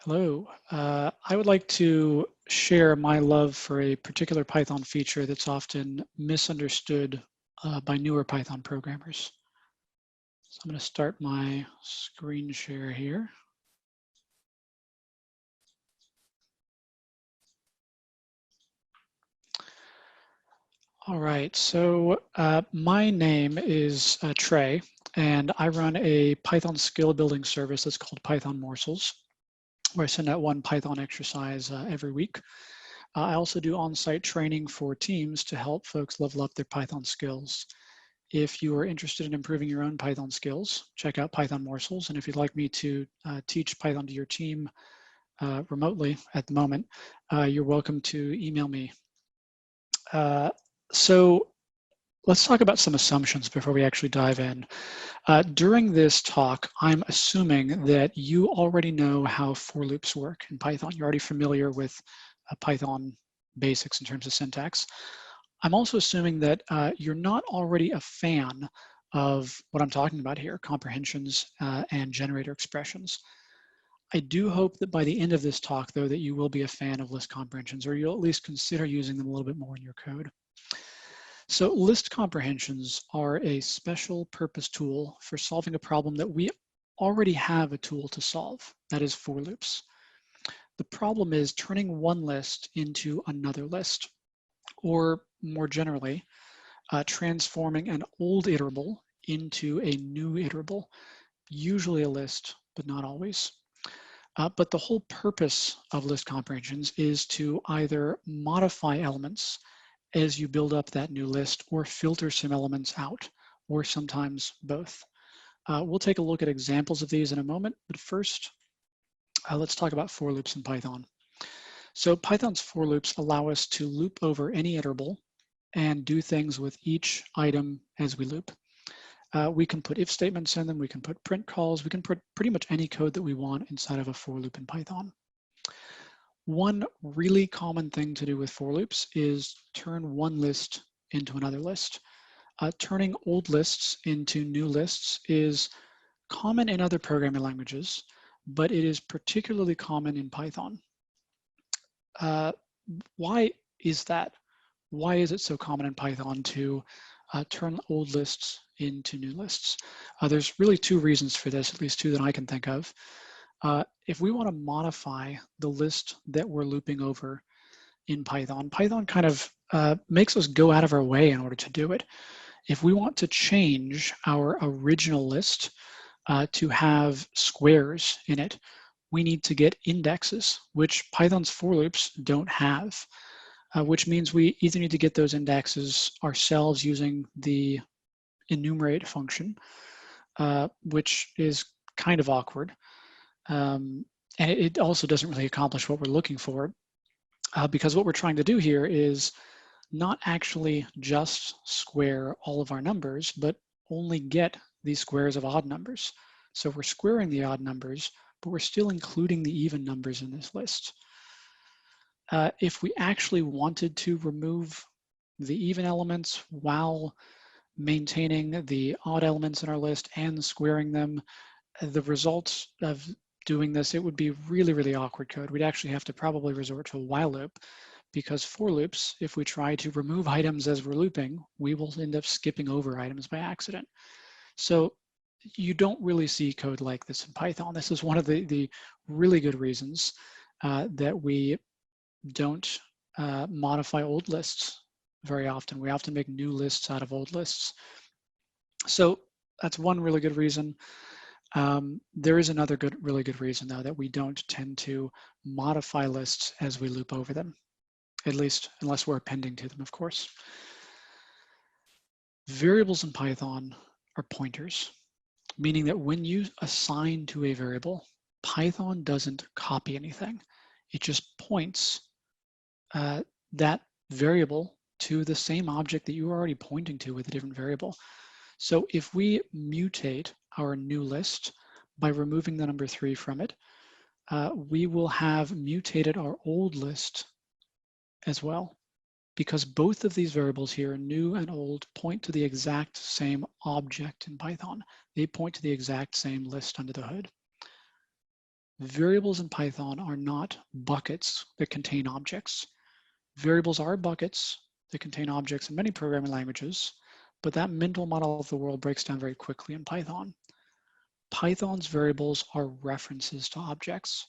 Hello. I would like to share my love for a particular Python feature that's often misunderstood by newer Python programmers. So I'm going to start my screen share here. All right, so my name is Trey, and I run a Python skill building service that's called Python Morsels, where I send out one Python exercise every week. I also do on-site training for teams to help folks level up their Python skills. If you are interested in improving your own Python skills, check out Python Morsels. And if you'd like me to teach Python to your team remotely at the moment, you're welcome to email me. So let's talk about some assumptions before we actually dive in. During this talk, I'm assuming that you already know how for loops work in Python. You're already familiar with Python basics in terms of syntax. I'm also assuming that you're not already a fan of what I'm talking about here, comprehensions and generator expressions. I do hope that by the end of this talk, though, that you will be a fan of list comprehensions, or you'll at least consider using them a little bit more in your code. So list comprehensions are a special purpose tool for solving a problem that we already have a tool to solve, that is for loops. The problem is turning one list into another list, or more generally, transforming an old iterable into a new iterable, usually a list, but not always. But the whole purpose of list comprehensions is to either modify elements as you build up that new list or filter some elements out, or sometimes both. We'll take a look at examples of these in a moment, but first, let's talk about for loops in Python. So Python's for loops allow us to loop over any iterable and do things with each item as we loop. We can put if statements in them, we can put print calls, we can put pretty much any code that we want inside of a for loop in Python. One really common thing to do with for loops is turn one list into another list. Turning old lists into new lists is common in other programming languages, but it is particularly common in Python. Why is that? Why is it so common in Python to turn old lists into new lists? There's really two reasons for this, at least two that I can think of. If we want to modify the list that we're looping over in Python, Python kind of makes us go out of our way in order to do it. If we want to change our original list to have squares in it, we need to get indexes, which Python's for loops don't have. Which means we either need to get those indexes ourselves using the enumerate function, which is kind of awkward. And it also doesn't really accomplish what we're looking for, because what we're trying to do here is not actually just square all of our numbers, but only get these squares of odd numbers. So we're squaring the odd numbers, but we're still including the even numbers in this list. If we actually wanted to remove the even elements while maintaining the odd elements in our list and squaring them, the results of doing this, it would be really, really awkward code. We'd actually have to probably resort to a while loop, because for loops, if we try to remove items as we're looping, we will end up skipping over items by accident. So you don't really see code like this in Python. This is one of the really good reasons that we don't modify old lists very often. We often make new lists out of old lists. So that's one really good reason. There is another really good reason, though, that we don't tend to modify lists as we loop over them, at least unless we're appending to them, of course. Variables in Python are pointers, meaning that when you assign to a variable, Python doesn't copy anything. It just points that variable to the same object that you were already pointing to with a different variable. So if we mutate our new list by removing the number 3 from it, we will have mutated our old list as well, because both of these variables here, new and old, point to the exact same object in Python. They point to the exact same list under the hood. Variables in Python are not buckets that contain objects. Variables are buckets that contain objects in many programming languages, but that mental model of the world breaks down very quickly in Python. Python's variables are references to objects.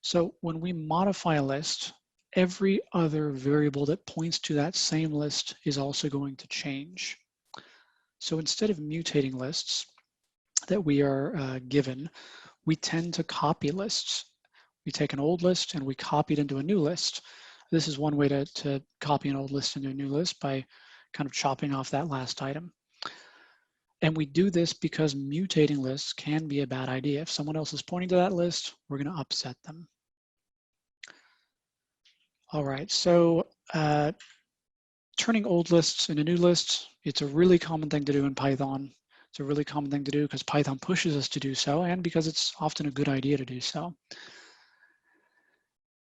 So when we modify a list, every other variable that points to that same list is also going to change. So instead of mutating lists that we are given, we tend to copy lists. We take an old list and we copy it into a new list. This is one way to copy an old list into a new list, by kind of chopping off that last item. And we do this because mutating lists can be a bad idea. If someone else is pointing to that list, we're going to upset them. All right, so turning old lists into new lists, it's a really common thing to do in Python. It's a really common thing to do because Python pushes us to do so, and because it's often a good idea to do so.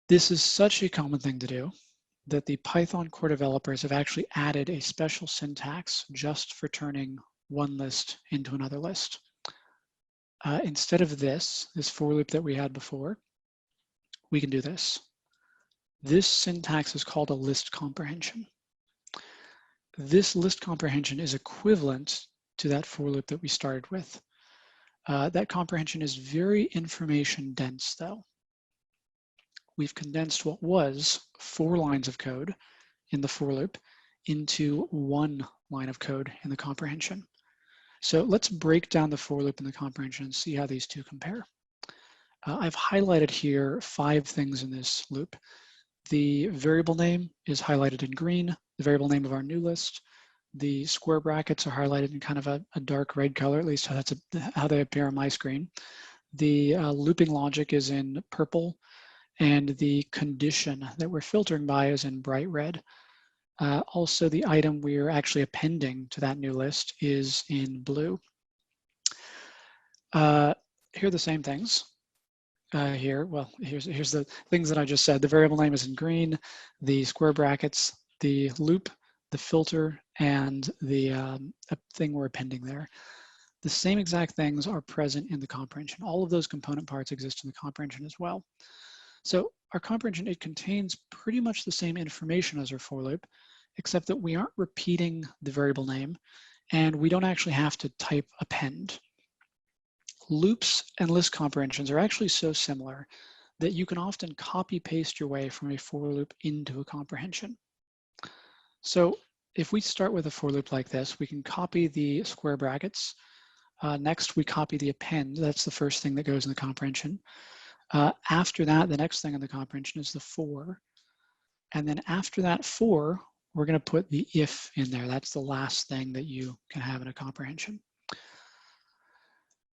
This is such a common thing to do that the Python core developers have actually added a special syntax just for turning one list into another list. Instead of this for loop that we had before, we can do this. This syntax is called a list comprehension. This list comprehension is equivalent to that for loop that we started with. That comprehension is very information dense though. We've condensed what was 4 lines of code in the for loop into 1 line of code in the comprehension. So let's break down the for loop and the comprehension and see how these two compare. I've highlighted here 5 things in this loop. The variable name is highlighted in green, the variable name of our new list. The square brackets are highlighted in kind of a dark red color, at least that's how they appear on my screen. The looping logic is in purple, and the condition that we're filtering by is in bright red. Also, the item we're actually appending to that new list is in blue. Here are the same things. Here, well, here's the things that I just said. The variable name is in green, the square brackets, the loop, the filter, and the thing we're appending there. The same exact things are present in the comprehension. All of those component parts exist in the comprehension as well. So our comprehension, it contains pretty much the same information as our for loop, except that we aren't repeating the variable name, and we don't actually have to type append. Loops and list comprehensions are actually so similar that you can often copy paste your way from a for loop into a comprehension. So if we start with a for loop like this, we can copy the square brackets. Next, we copy the append. That's the first thing that goes in the comprehension. After that, the next thing in the comprehension is the for. And then after that for, we're going to put the if in there. That's the last thing that you can have in a comprehension.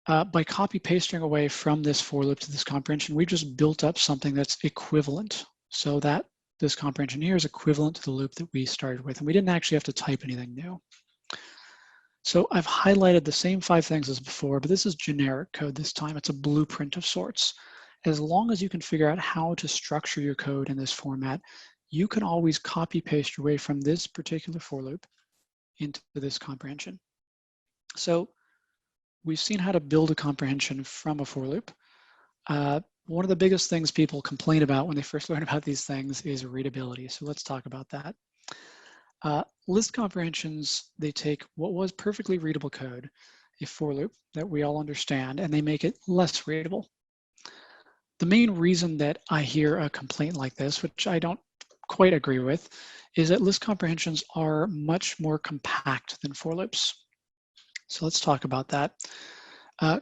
By copy pasting away from this for loop to this comprehension, we just built up something that's equivalent. So that this comprehension here is equivalent to the loop that we started with, and we didn't actually have to type anything new. So I've highlighted the same 5 things as before, but this is generic code this time. It's a blueprint of sorts. As long as you can figure out how to structure your code in this format, you can always copy paste your way from this particular for loop into this comprehension. So we've seen how to build a comprehension from a for loop. One of the biggest things people complain about when they first learn about these things is readability. So let's talk about that. List comprehensions, they take what was perfectly readable code, a for loop that we all understand, and they make it less readable. The main reason that I hear a complaint like this, which I don't quite agree with, is that list comprehensions are much more compact than for loops. So let's talk about that.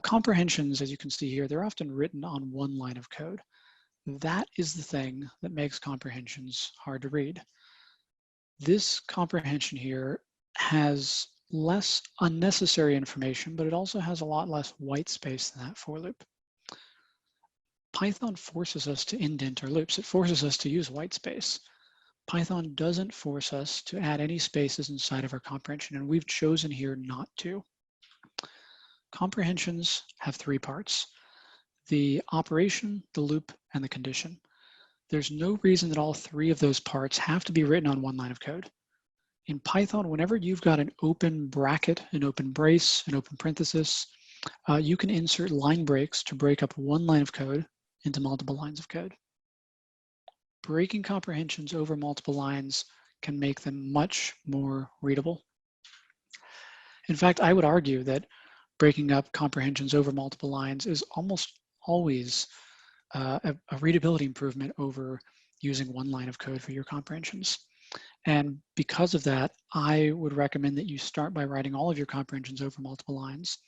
Comprehensions, as you can see here, they're often written on 1 line of code. That is the thing that makes comprehensions hard to read. This comprehension here has less unnecessary information, but it also has a lot less white space than that for loop. Python forces us to indent our loops. It forces us to use white space. Python doesn't force us to add any spaces inside of our comprehension, and we've chosen here not to. Comprehensions have 3 parts: the operation, the loop, and the condition. There's no reason that all 3 of those parts have to be written on 1 line of code. In Python, whenever you've got an open bracket, an open brace, an open parenthesis, you can insert line breaks to break up 1 line of code into multiple lines of code. Breaking comprehensions over multiple lines can make them much more readable. In fact, I would argue that breaking up comprehensions over multiple lines is almost always a readability improvement over using one line of code for your comprehensions. And because of that, I would recommend that you start by writing all of your comprehensions over multiple lines.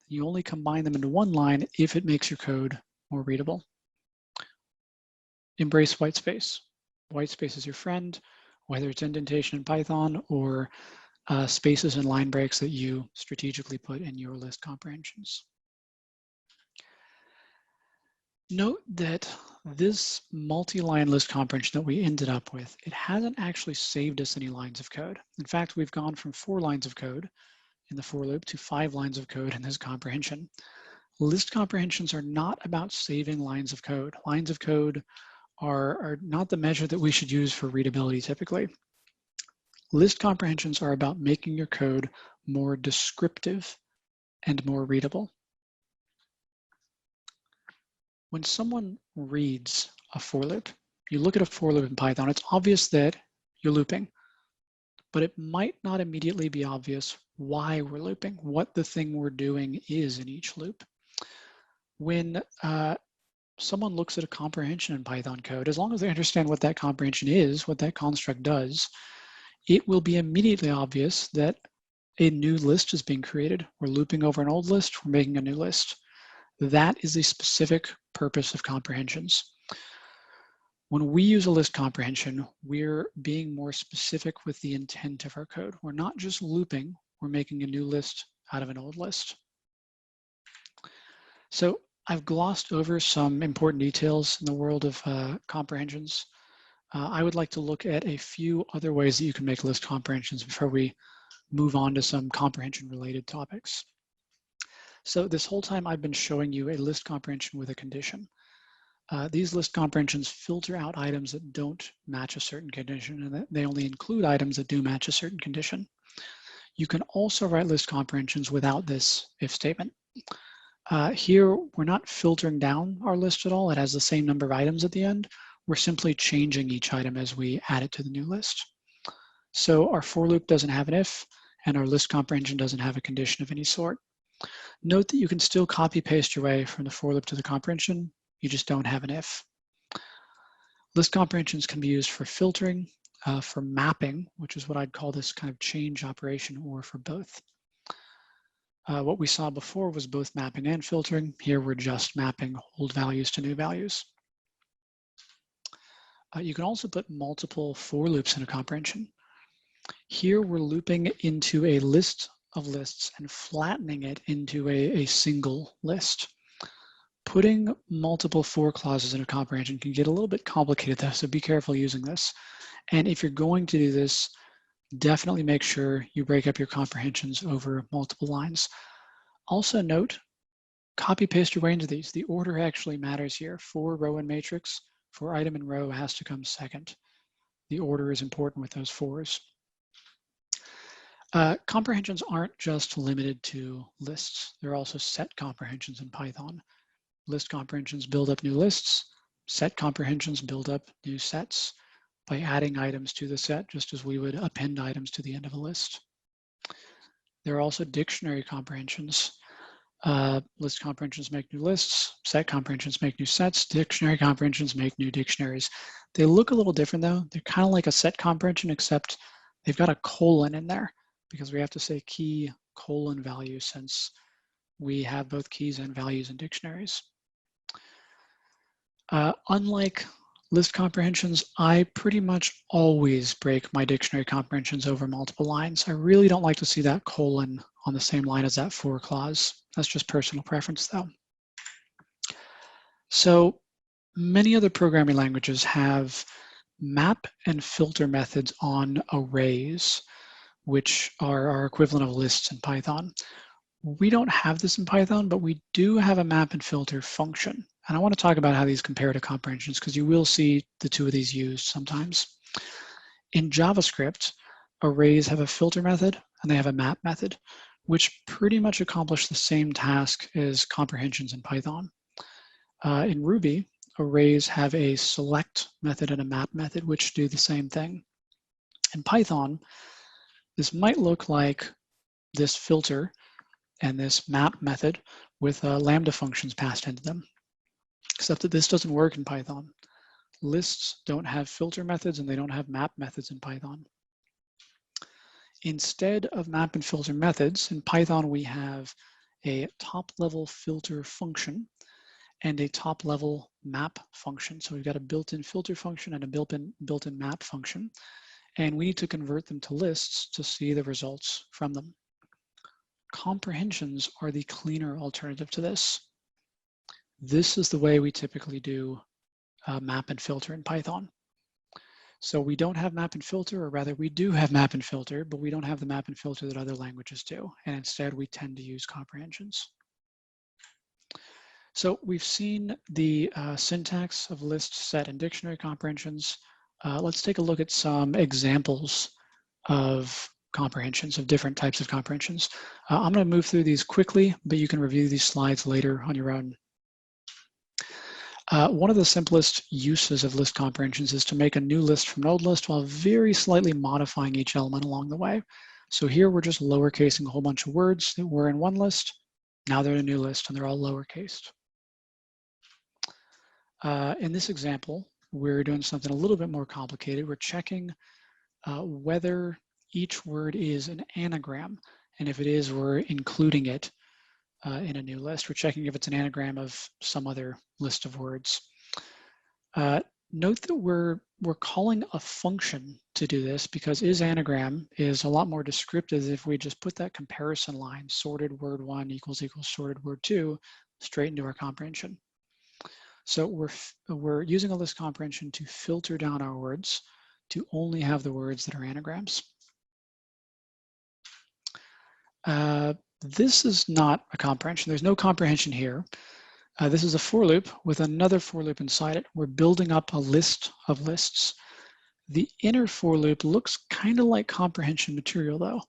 You only combine them into one line if it makes your code more readable. Embrace white space. White space is your friend, whether it's indentation in Python or spaces and line breaks that you strategically put in your list comprehensions. Note that this multi-line list comprehension that we ended up with, it hasn't actually saved us any lines of code. In fact, we've gone from 4 lines of code in the for loop to 5 lines of code in this comprehension. List comprehensions are not about saving lines of code. Lines of code are not the measure that we should use for readability typically. List comprehensions are about making your code more descriptive and more readable. When someone reads a for loop, you look at a for loop in Python, it's obvious that you're looping, but it might not immediately be obvious why we're looping, what the thing we're doing is in each loop. When someone looks at a comprehension in Python code, as long as they understand what that comprehension is, what that construct does, it will be immediately obvious that a new list is being created. We're looping over an old list, we're making a new list. That is the specific purpose of comprehensions. When we use a list comprehension, we're being more specific with the intent of our code. We're not just looping, we're making a new list out of an old list. So I've glossed over some important details in the world of comprehensions. I would like to look at a few other ways that you can make list comprehensions before we move on to some comprehension-related topics. So this whole time I've been showing you a list comprehension with a condition. These list comprehensions filter out items that don't match a certain condition, and they only include items that do match a certain condition. You can also write list comprehensions without this if statement. Here, we're not filtering down our list at all. It has the same number of items at the end. We're simply changing each item as we add it to the new list. So our for loop doesn't have an if, and our list comprehension doesn't have a condition of any sort. Note that you can still copy paste your way from the for loop to the comprehension. You just don't have an if. List comprehensions can be used for filtering, for mapping, which is what I'd call this kind of change operation, or for both. What we saw before was both mapping and filtering. Here we're just mapping old values to new values. You can also put multiple for loops in a comprehension. Here we're looping into a list of lists and flattening it into a single list. Putting multiple for clauses in a comprehension can get a little bit complicated though, so be careful using this. And if you're going to do this, definitely make sure you break up your comprehensions over multiple lines. Also note, copy paste your way into these. The order actually matters here. For row and matrix, for item and row has to come second. The order is important with those fors. Comprehensions aren't just limited to lists. There are also set comprehensions in Python. List comprehensions build up new lists. Set comprehensions build up new sets by adding items to the set, just as we would append items to the end of a list. There are also dictionary comprehensions. List comprehensions make new lists. Set comprehensions make new sets. Dictionary comprehensions make new dictionaries. They look a little different though. They're kind of like a set comprehension, except they've got a colon in there because we have to say key colon value since we have both keys and values in dictionaries. Unlike list comprehensions, I pretty much always break my dictionary comprehensions over multiple lines. I really don't like to see that colon on the same line as that for clause. That's just personal preference though. So many other programming languages have map and filter methods on arrays, which are our equivalent of lists in Python. We don't have this in Python, but we do have a map and filter function. And I want to talk about how these compare to comprehensions because you will see the two of these used sometimes. In JavaScript, arrays have a filter method and they have a map method, which pretty much accomplish the same task as comprehensions in Python. In Ruby, arrays have a select method and a map method, which do the same thing. In Python, this might look like this filter and this map method with lambda functions passed into them, except that this doesn't work in Python. Lists don't have filter methods and they don't have map methods in Python. Instead of map and filter methods, in Python we have a top-level filter function and a top-level map function. So we've got a built-in filter function and a built-in map function, and we need to convert them to lists to see the results from them. Comprehensions are the cleaner alternative to this. This is the way we typically do map and filter in Python. So we don't have map and filter, or rather we do have map and filter, but we don't have the map and filter that other languages do. And instead we tend to use comprehensions. So we've seen the syntax of list, set, and dictionary comprehensions. Let's take a look at some examples of comprehensions, of different types of comprehensions. I'm going to move through these quickly, but you can review these slides later on your own. One of the simplest uses of list comprehensions is to make a new list from an old list while very slightly modifying each element along the way. So here we're just lowercasing a whole bunch of words that were in one list. Now they're in a new list and they're all lowercased. In this example, we're doing something a little bit more complicated. We're checking whether each word is an anagram. And if it is, we're including it in a new list. We're checking if it's an anagram of some other list of words. Note that we're calling a function to do this, because isAnagram is a lot more descriptive if we just put that comparison line, sorted word 1 equals sorted word 2, straight into our comprehension. So we're using a list comprehension to filter down our words to only have the words that are anagrams. This is not a comprehension. There's no comprehension here. This is a for loop with another for loop inside it. We're building up a list of lists. The inner for loop looks kind of like comprehension material though.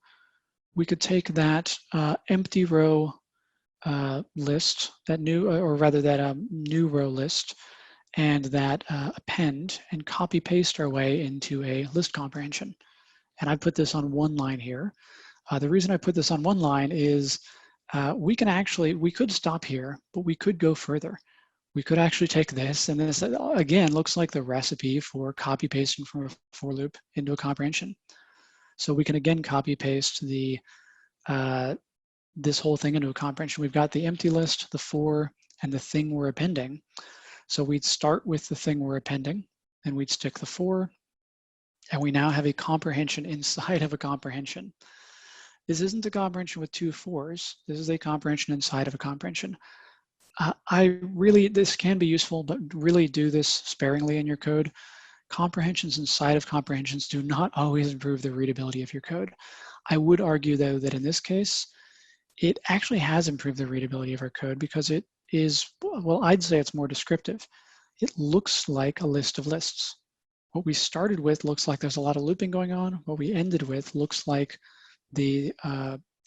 We could take that empty row list, that new, or rather that new row list, and that append and copy paste our way into a list comprehension. And I put this on one line here. The reason I put this on one line is we could stop here, but we could go further. We could actually take this, and this again looks like the recipe for copy pasting from a for loop into a comprehension. So we can again copy paste the this whole thing into a comprehension. We've got the empty list, the for, and the thing we're appending. So we'd start with the thing we're appending, and we'd stick the for, and we now have a comprehension inside of a comprehension. This isn't a comprehension with two fors. This is a comprehension inside of a comprehension. This can be useful, but really do this sparingly in your code. Comprehensions inside of comprehensions do not always improve the readability of your code. I would argue though that in this case, it actually has improved the readability of our code because it is, well, I'd say it's more descriptive. It looks like a list of lists. What we started with looks like there's a lot of looping going on. What we ended with looks like the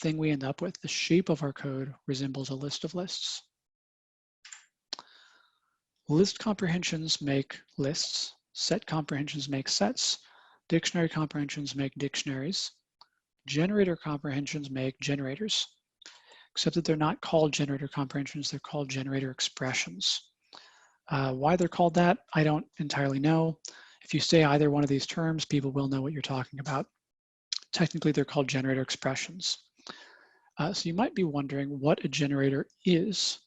thing we end up with. The shape of our code resembles a list of lists. List comprehensions make lists. Set comprehensions make sets. Dictionary comprehensions make dictionaries. Generator comprehensions make generators, except that they're not called generator comprehensions, they're called generator expressions. Why they're called that, I don't entirely know. If you say either one of these terms, people will know what you're talking about. Technically, they're called generator expressions. So you might be wondering what a generator is.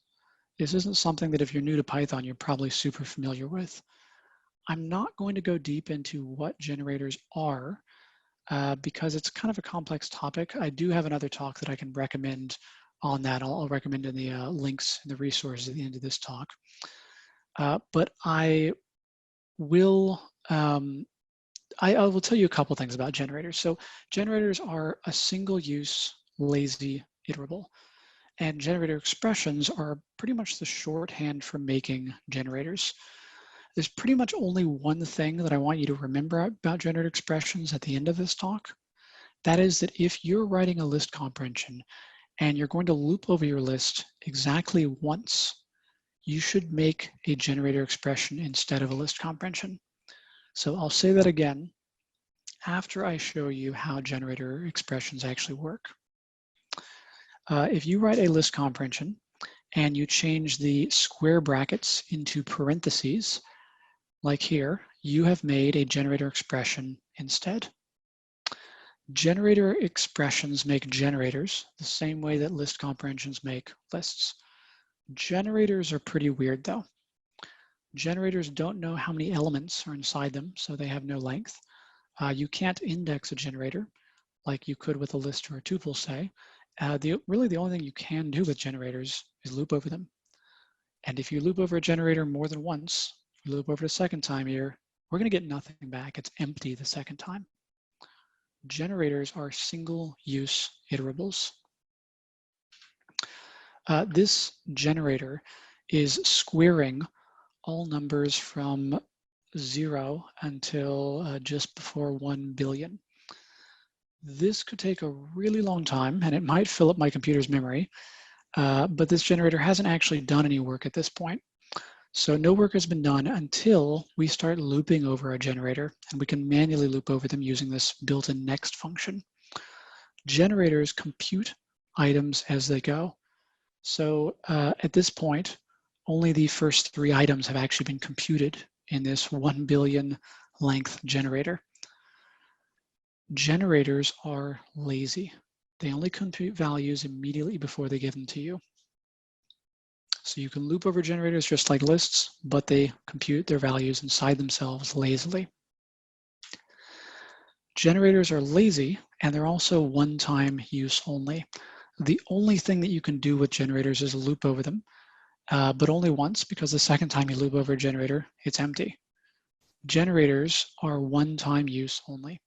This isn't something that if you're new to Python, you're probably super familiar with. I'm not going to go deep into what generators are because it's kind of a complex topic. I do have another talk that I can recommend on that. I'll recommend in the links and the resources at the end of this talk. But I will tell you a couple things about generators. So generators are a single-use, lazy iterable. And generator expressions are pretty much the shorthand for making generators. There's pretty much only one thing that I want you to remember about generator expressions at the end of this talk. That is that if you're writing a list comprehension and you're going to loop over your list exactly once, you should make a generator expression instead of a list comprehension. So I'll say that again after I show you how generator expressions actually work. If you write a list comprehension and you change the square brackets into parentheses, like here, you have made a generator expression instead. Generator expressions make generators the same way that list comprehensions make lists. Generators are pretty weird though. Generators don't know how many elements are inside them, so they have no length. You can't index a generator like you could with a list or a tuple, say. Really the only thing you can do with generators is loop over them. And if you loop over a generator more than once, you loop over it a second time here, we're going to get nothing back. It's empty the second time. Generators are single-use iterables. This generator is squaring all numbers from 0 until just before 1 billion. This could take a really long time, and it might fill up my computer's memory, but this generator hasn't actually done any work at this point. So no work has been done until we start looping over a generator, and we can manually loop over them using this built-in next function. Generators compute items as they go. So at this point, only the first 3 items have actually been computed in this 1 billion length generator. Generators are lazy. They only compute values immediately before they give them to you. So you can loop over generators just like lists, but they compute their values inside themselves lazily. Generators are lazy, and they're also one-time use only. The only thing that you can do with generators is loop over them, but only once, because the second time you loop over a generator, it's empty. Generators are one-time use only.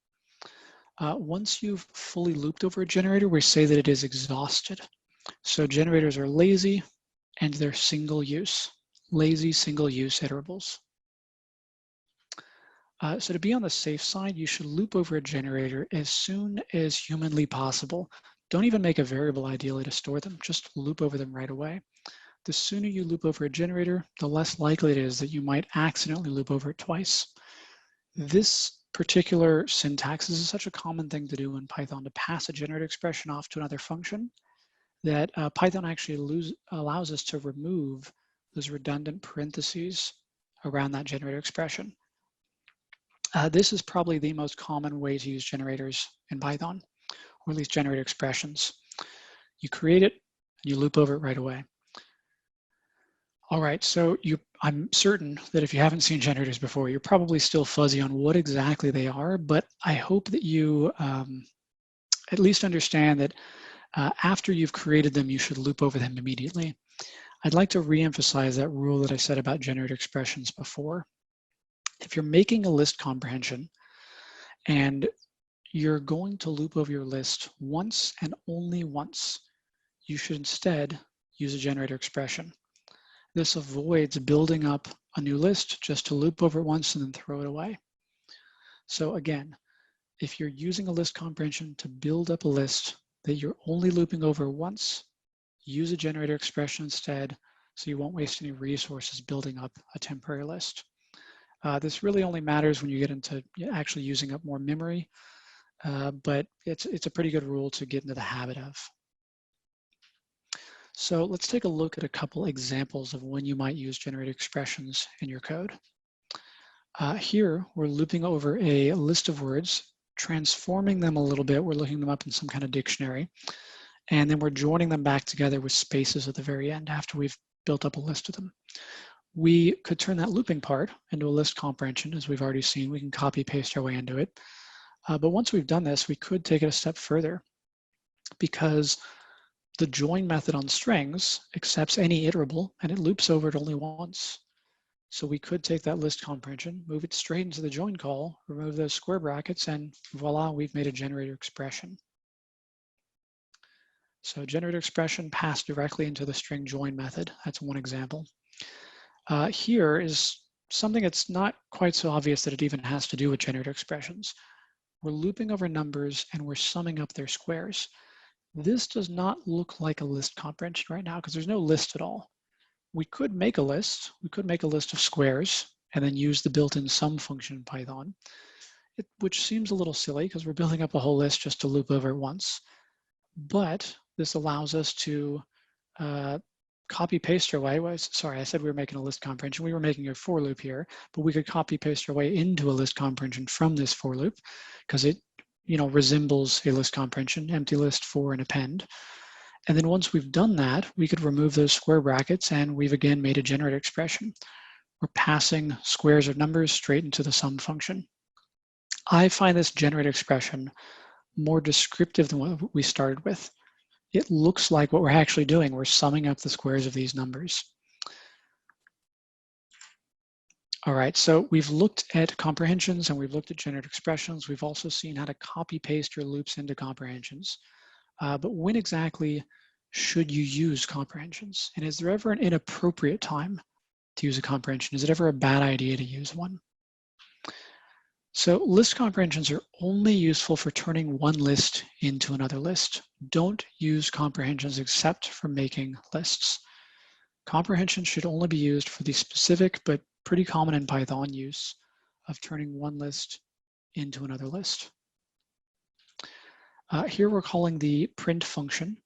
Once you've fully looped over a generator, we say that it is exhausted. So generators are lazy, and they're single use, lazy single use iterables. So to be on the safe side, you should loop over a generator as soon as humanly possible. Don't even make a variable ideally to store them, just loop over them right away. The sooner you loop over a generator, the less likely it is that you might accidentally loop over it twice. This particular syntax is such a common thing to do in Python, to pass a generator expression off to another function, that Python actually allows us to remove those redundant parentheses around that generator expression. This is probably the most common way to use generators in Python, or at least generator expressions. You create it, and you loop over it right away. All right, so I'm certain that if you haven't seen generators before, you're probably still fuzzy on what exactly they are, but I hope that you at least understand that after you've created them, you should loop over them immediately. I'd like to reemphasize that rule that I said about generator expressions before. If you're making a list comprehension and you're going to loop over your list once and only once, you should instead use a generator expression. This avoids building up a new list just to loop over it once and then throw it away. So again, if you're using a list comprehension to build up a list that you're only looping over once, use a generator expression instead, so you won't waste any resources building up a temporary list. This really only matters when you get into actually using up more memory, but it's a pretty good rule to get into the habit of. So let's take a look at a couple examples of when you might use generated expressions in your code. Here, we're looping over a list of words, transforming them a little bit. We're looking them up in some kind of dictionary, and then we're joining them back together with spaces at the very end after we've built up a list of them. We could turn that looping part into a list comprehension, as we've already seen. We can copy paste our way into it. But once we've done this, we could take it a step further, because the join method on strings accepts any iterable and it loops over it only once. So we could take that list comprehension, move it straight into the join call, remove those square brackets, and voila, we've made a generator expression. So generator expression passed directly into the string join method. That's one example. Here is something that's not quite so obvious that it even has to do with generator expressions. We're looping over numbers and we're summing up their squares. This does not look like a list comprehension right now because there's no list at all. we could make a list. We could make a list of squares and then use the built-in sum function in Python, which seems a little silly because we're building up a whole list just to loop over it once. But this allows us to copy paste our way. Sorry, I said we were making a list comprehension. We were making a for loop here, but we could copy paste our way into a list comprehension from this for loop because it, resembles a list comprehension, empty list, for, and append. And then once we've done that, we could remove those square brackets and we've again made a generated expression. We're passing squares or numbers straight into the sum function. I find this generated expression more descriptive than what we started with. It looks like what we're actually doing. We're summing up the squares of these numbers. All right, so we've looked at comprehensions and we've looked at generated expressions. We've also seen how to copy paste your loops into comprehensions. But when exactly should you use comprehensions? And is there ever an inappropriate time to use a comprehension? Is it ever a bad idea to use one? So list comprehensions are only useful for turning one list into another list. Don't use comprehensions except for making lists. Comprehensions should only be used for the specific but pretty common in Python use of turning one list into another list. Here we're calling the print function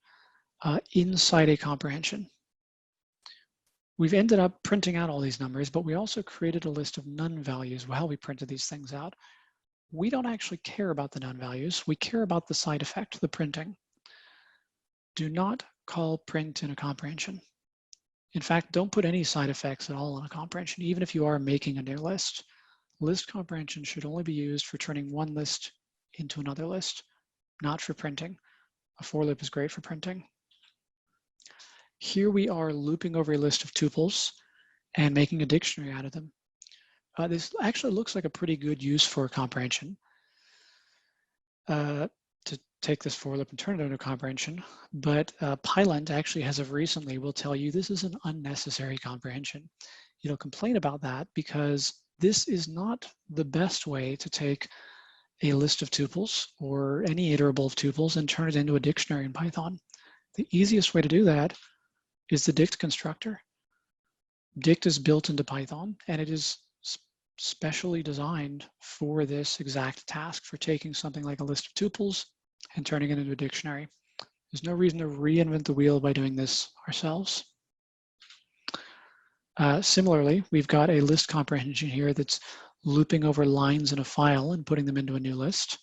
inside a comprehension. We've ended up printing out all these numbers, but we also created a list of none values while we printed these things out. We don't actually care about the none values. We care about the side effect, the printing. Do not call print in a comprehension. In fact, don't put any side effects at all in a comprehension, even if you are making a new list. List comprehension should only be used for turning one list into another list, not for printing. A for loop is great for printing. Here we are looping over a list of tuples and making a dictionary out of them. This actually looks like a pretty good use for a comprehension. To take this for loop and turn it into a comprehension, but Pylint actually as of recently will tell you this is an unnecessary comprehension. It'll complain about that because this is not the best way to take a list of tuples or any iterable of tuples and turn it into a dictionary in Python. The easiest way to do that is the dict constructor. Dict is built into Python and it is specially designed for this exact task, for taking something like a list of tuples and turning it into a dictionary. There's no reason to reinvent the wheel by doing this ourselves. Similarly, we've got a list comprehension here that's looping over lines in a file and putting them into a new list.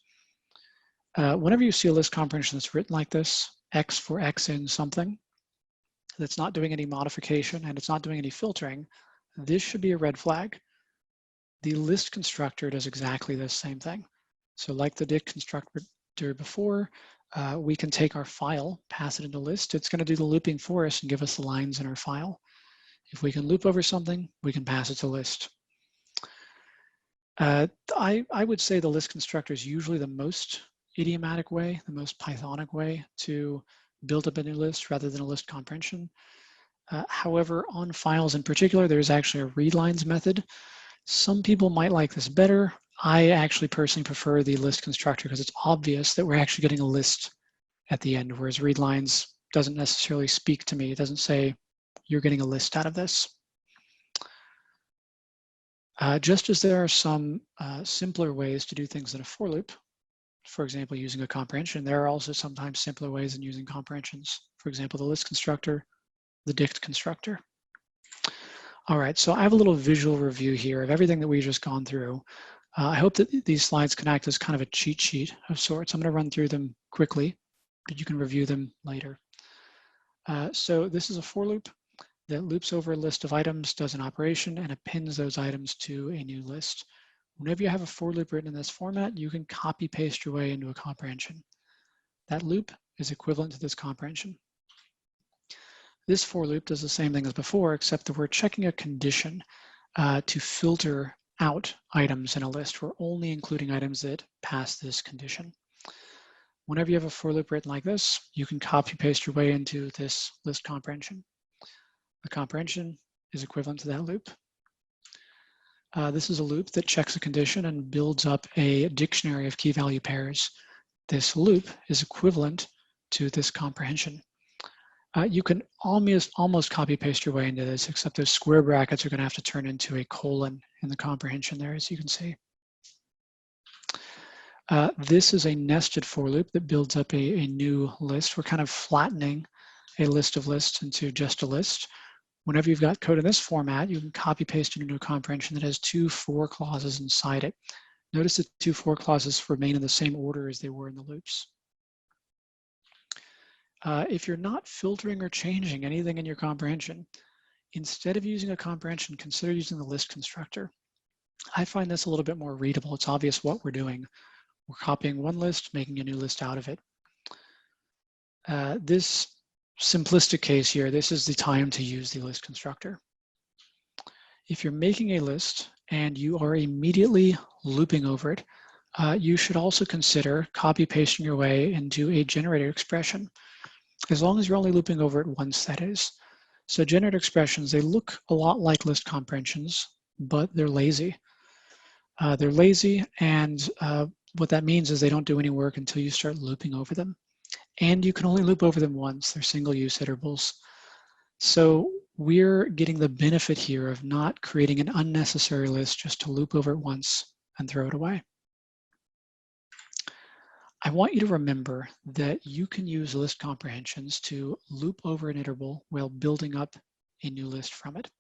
Whenever you see a list comprehension that's written like this, X for X in something, that's not doing any modification and it's not doing any filtering, this should be a red flag. The list constructor does exactly the same thing. So like the dict constructor before, we can take our file, pass it into list. It's going to do the looping for us and give us the lines in our file. If we can loop over something, we can pass it to list. I would say the list constructor is usually the most idiomatic way, the most Pythonic way to build up a new list rather than a list comprehension. However, on files in particular, there's actually a readlines method. Some people might like this better. I actually personally prefer the list constructor because it's obvious that we're actually getting a list at the end, whereas readlines doesn't necessarily speak to me. It doesn't say you're getting a list out of this. Just as there are some simpler ways to do things in a for loop, for example, using a comprehension, there are also sometimes simpler ways in using comprehensions. For example, the list constructor, the dict constructor. All right, so I have a little visual review here of everything that we've just gone through. I hope that these slides can act as kind of a cheat sheet of sorts. I'm going to run through them quickly, but you can review them later. So this is a for loop that loops over a list of items, does an operation, and appends those items to a new list. Whenever you have a for loop written in this format, you can copy paste your way into a comprehension. That loop is equivalent to this comprehension. This for loop does the same thing as before, except that we're checking a condition to filter out items in a list. We're only including items that pass this condition. Whenever you have a for loop written like this, you can copy paste your way into this list comprehension. The comprehension is equivalent to that loop. This is a loop that checks a condition and builds up a dictionary of key value pairs. This loop is equivalent to this comprehension. You can almost copy paste your way into this, except those square brackets are going to have to turn into a colon in the comprehension there, as you can see. This is a nested for loop that builds up a new list. We're kind of flattening a list of lists into just a list. Whenever you've got code in this format, you can copy paste it into a comprehension that has 2 for clauses inside it. Notice the 2 for clauses remain in the same order as they were in the loops. If you're not filtering or changing anything in your comprehension, instead of using a comprehension, consider using the list constructor. I find this a little bit more readable. It's obvious what we're doing. We're copying one list, making a new list out of it. This simplistic case here, this is the time to use the list constructor. If you're making a list and you are immediately looping over it, you should also consider copy pasting your way into a generated expression, as long as you're only looping over it once, that is. So generated expressions, they look a lot like list comprehensions, but they're lazy. And what that means is they don't do any work until you start looping over them. And you can only loop over them once. They're single-use iterables. So we're getting the benefit here of not creating an unnecessary list just to loop over it once and throw it away. I want you to remember that you can use list comprehensions to loop over an iterable while building up a new list from it.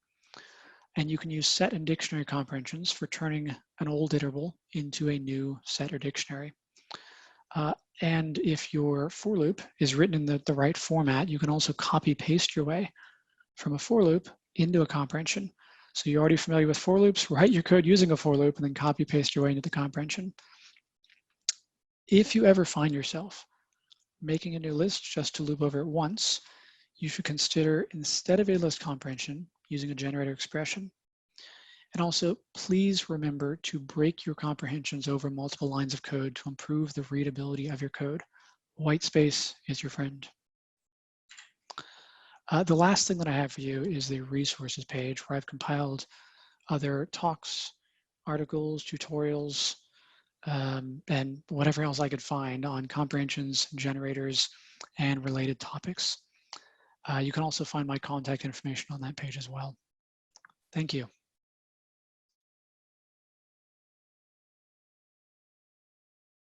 And you can use set and dictionary comprehensions for turning an old iterable into a new set or dictionary. And if your for loop is written in the right format, you can also copy paste your way from a for loop into a comprehension. So you're already familiar with for loops, write your code using a for loop and then copy paste your way into the comprehension. If you ever find yourself making a new list just to loop over it once, you should consider, instead of a list comprehension, using a generator expression. And also, please remember to break your comprehensions over multiple lines of code to improve the readability of your code. White space is your friend. The last thing that I have for you is the resources page, where I've compiled other talks, articles, tutorials, and whatever else I could find on comprehensions, generators, and related topics. You can also find my contact information on that page as well. Thank you.